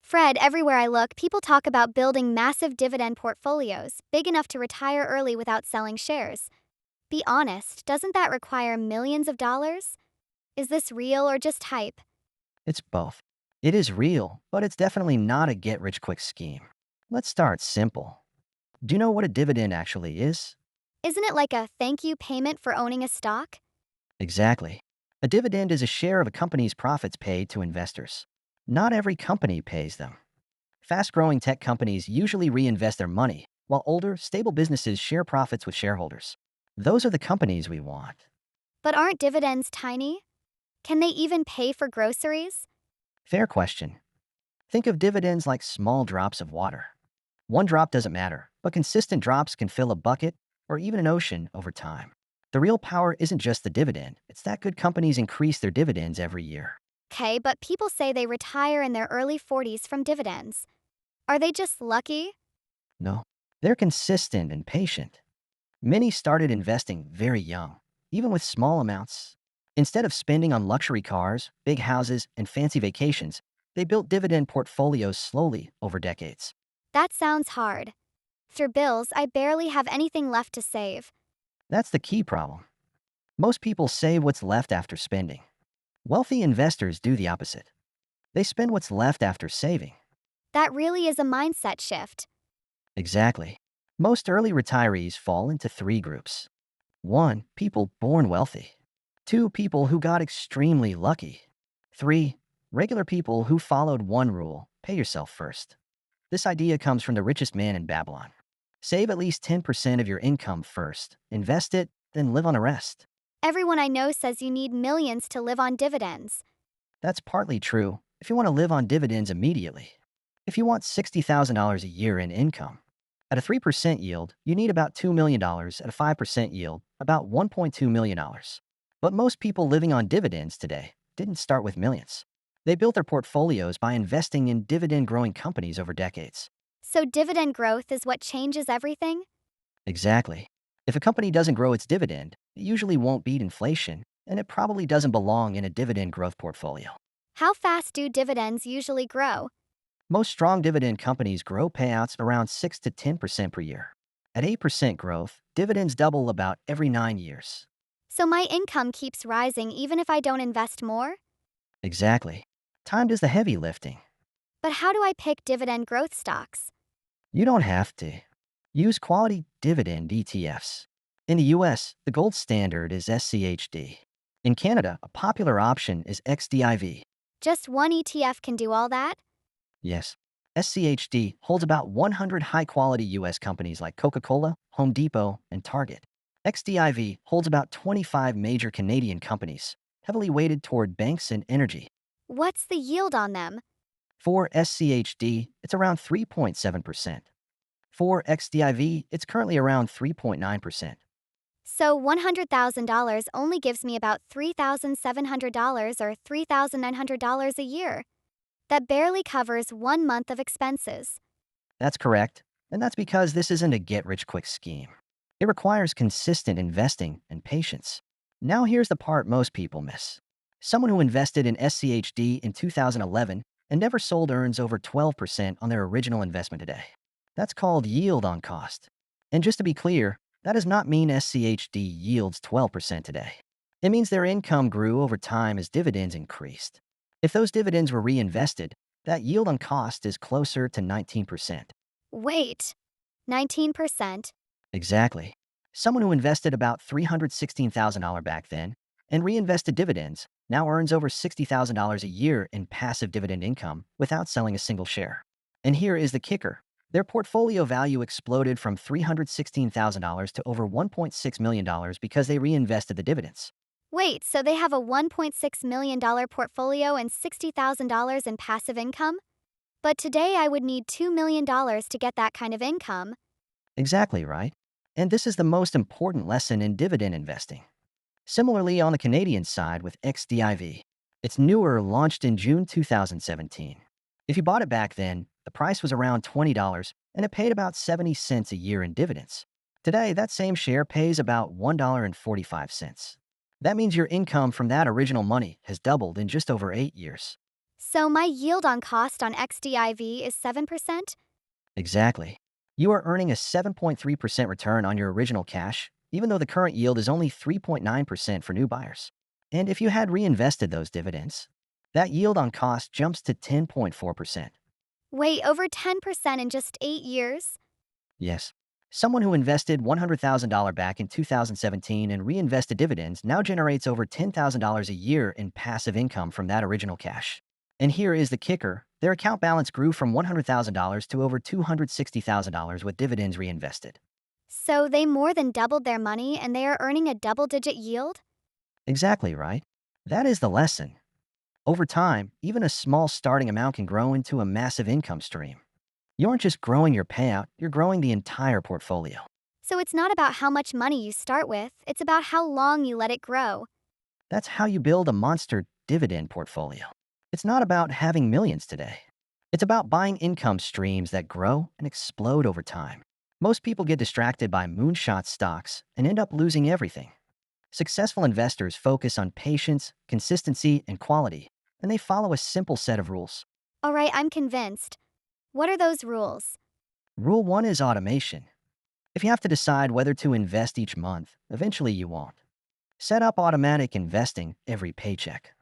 Fred, everywhere I look, people talk about building massive dividend portfolios, big enough to retire early without selling shares. Be honest, doesn't that require millions of dollars? Is this real or just hype? It's both. It is real, but it's definitely not a get-rich-quick scheme. Let's start simple. Do you know what a dividend actually is? Isn't it like a thank you payment for owning a stock? Exactly. A dividend is a share of a company's profits paid to investors. Not every company pays them. Fast-growing tech companies usually reinvest their money, while older, stable businesses share profits with shareholders. Those are the companies we want. But aren't dividends tiny? Can they even pay for groceries? Fair question. Think of dividends like small drops of water. One drop doesn't matter, but consistent drops can fill a bucket or even an ocean over time. The real power isn't just the dividend, it's that good companies increase their dividends every year. Okay, but people say they retire in their early 40s from dividends. Are they just lucky? No, they're consistent and patient. Many started investing very young, even with small amounts. Instead of spending on luxury cars, big houses, and fancy vacations, they built dividend portfolios slowly over decades. That sounds hard. Through bills, I barely have anything left to save. That's the key problem. Most people save what's left after spending. Wealthy investors do the opposite. They spend what's left after saving. That really is a mindset shift. Exactly. Most early retirees fall into three groups. 1. People born wealthy. 2. People who got extremely lucky. 3. Regular people who followed one rule: pay yourself first. This idea comes from the richest man in Babylon. Save at least 10% of your income first, invest it, then live on the rest. Everyone I know says you need millions to live on dividends. That's partly true if you want to live on dividends immediately. If you want $60,000 a year in income, at a 3% yield, you need about $2 million. At a 5% yield, about $1.2 million. But most people living on dividends today didn't start with millions. They built their portfolios by investing in dividend-growing companies over decades. So, dividend growth is what changes everything? Exactly. If a company doesn't grow its dividend, it usually won't beat inflation, and it probably doesn't belong in a dividend growth portfolio. How fast do dividends usually grow? Most strong dividend companies grow payouts around 6 to 10% per year. At 8% growth, dividends double about every 9 years. So, my income keeps rising even if I don't invest more? Exactly. Time does the heavy lifting. But how do I pick dividend growth stocks? You don't have to. Use quality dividend ETFs. In the US, the gold standard is SCHD. In Canada, a popular option is XDIV. Just one ETF can do all that? Yes, SCHD holds about 100 high-quality US companies like Coca-Cola, Home Depot, and Target. XDIV holds about 25 major Canadian companies, heavily weighted toward banks and energy. What's the yield on them? For SCHD, it's around 3.7%. For XDIV, it's currently around 3.9%. So, $100,000 only gives me about $3,700 or $3,900 a year. That barely covers 1 month of expenses. That's correct, and that's because this isn't a get-rich-quick scheme. It requires consistent investing and patience. Now here's the part most people miss. Someone who invested in SCHD in 2011 and never sold earns over 12% on their original investment today. That's called yield on cost. And just to be clear, that does not mean SCHD yields 12% today. It means their income grew over time as dividends increased. If those dividends were reinvested, that yield on cost is closer to 19%. Wait, 19%? Exactly. Someone who invested about $316,000 back then and reinvested dividends now earns over $60,000 a year in passive dividend income without selling a single share. And here is the kicker. Their portfolio value exploded from $316,000 to over $1.6 million because they reinvested the dividends. Wait, so they have a $1.6 million portfolio and $60,000 in passive income? But today I would need $2 million to get that kind of income. Exactly right. And this is the most important lesson in dividend investing. Similarly, on the Canadian side with XDIV, it's newer, launched in June 2017. If you bought it back then, the price was around $20 and it paid about 70 cents a year in dividends. Today, that same share pays about $1.45. That means your income from that original money has doubled in just over 8 years. So my yield on cost on XDIV is 7%? Exactly. You are earning a 7.3% return on your original cash, even though the current yield is only 3.9% for new buyers. And if you had reinvested those dividends, that yield on cost jumps to 10.4%. Wait, over 10% in just 8 years? Yes. Someone who invested $100,000 back in 2017 and reinvested dividends now generates over $10,000 a year in passive income from that original cash. And here is the kicker. Their account balance grew from $100,000 to over $260,000 with dividends reinvested. So they more than doubled their money and they are earning a double-digit yield? Exactly right. That is the lesson. Over time, even a small starting amount can grow into a massive income stream. You aren't just growing your payout, you're growing the entire portfolio. So it's not about how much money you start with, it's about how long you let it grow. That's how you build a monster dividend portfolio. It's not about having millions today. It's about buying income streams that grow and explode over time. Most people get distracted by moonshot stocks and end up losing everything. Successful investors focus on patience, consistency, and quality, and they follow a simple set of rules. Alright, I'm convinced. What are those rules? Rule 1 is automation. If you have to decide whether to invest each month, eventually you won't. Set up automatic investing every paycheck.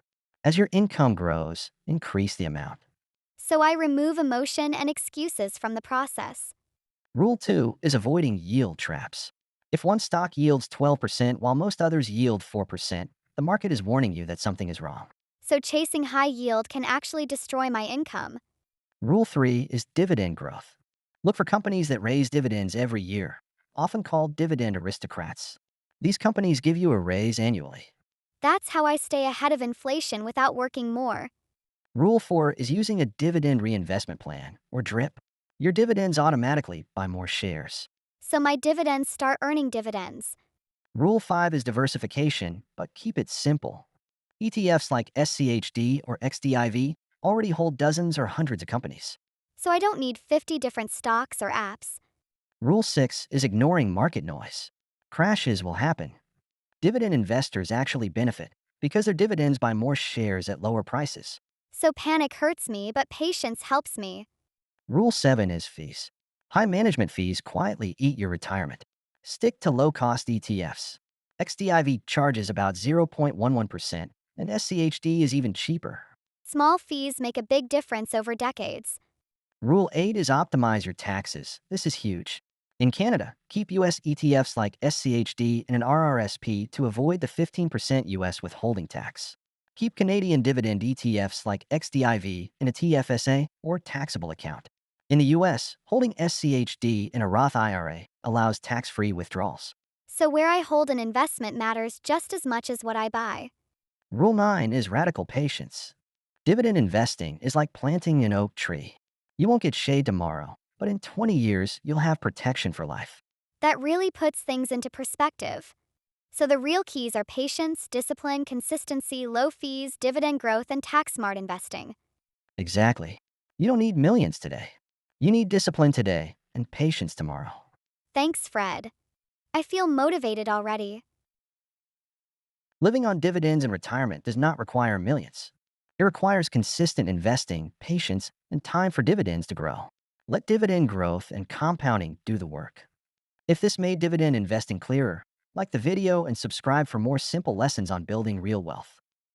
As your income grows, increase the amount. So I remove emotion and excuses from the process. Rule 2 is avoiding yield traps. If one stock yields 12% while most others yield 4%, the market is warning you that something is wrong. So chasing high yield can actually destroy my income. Rule 3 is dividend growth. Look for companies that raise dividends every year, often called dividend aristocrats. These companies give you a raise annually. That's how I stay ahead of inflation without working more. Rule 4 is using a dividend reinvestment plan, or DRIP. Your dividends automatically buy more shares. So my dividends start earning dividends. Rule 5 is diversification, but keep it simple. ETFs like SCHD or XDIV already hold dozens or hundreds of companies. So I don't need 50 different stocks or apps. Rule 6 is ignoring market noise. Crashes will happen. Dividend investors actually benefit because their dividends buy more shares at lower prices. So panic hurts me, but patience helps me. Rule 7 is fees. High management fees quietly eat your retirement. Stick to low-cost ETFs. XDIV charges about 0.11%, and SCHD is even cheaper. Small fees make a big difference over decades. Rule 8 is optimize your taxes. This is huge. In Canada, keep US ETFs like SCHD and an RRSP to avoid the 15% US withholding tax. Keep Canadian dividend ETFs like XDIV in a TFSA or taxable account. In the US, holding SCHD in a Roth IRA allows tax-free withdrawals. So where I hold an investment matters just as much as what I buy. Rule 9 is radical patience. Dividend investing is like planting an oak tree. You won't get shade tomorrow, but in 20 years, you'll have protection for life. That really puts things into perspective. So the real keys are patience, discipline, consistency, low fees, dividend growth, and tax-smart investing. Exactly. You don't need millions today. You need discipline today and patience tomorrow. Thanks, Fred. I feel motivated already. Living on dividends in retirement does not require millions. It requires consistent investing, patience, and time for dividends to grow. Let dividend growth and compounding do the work. If this made dividend investing clearer, like the video and subscribe for more simple lessons on building real wealth.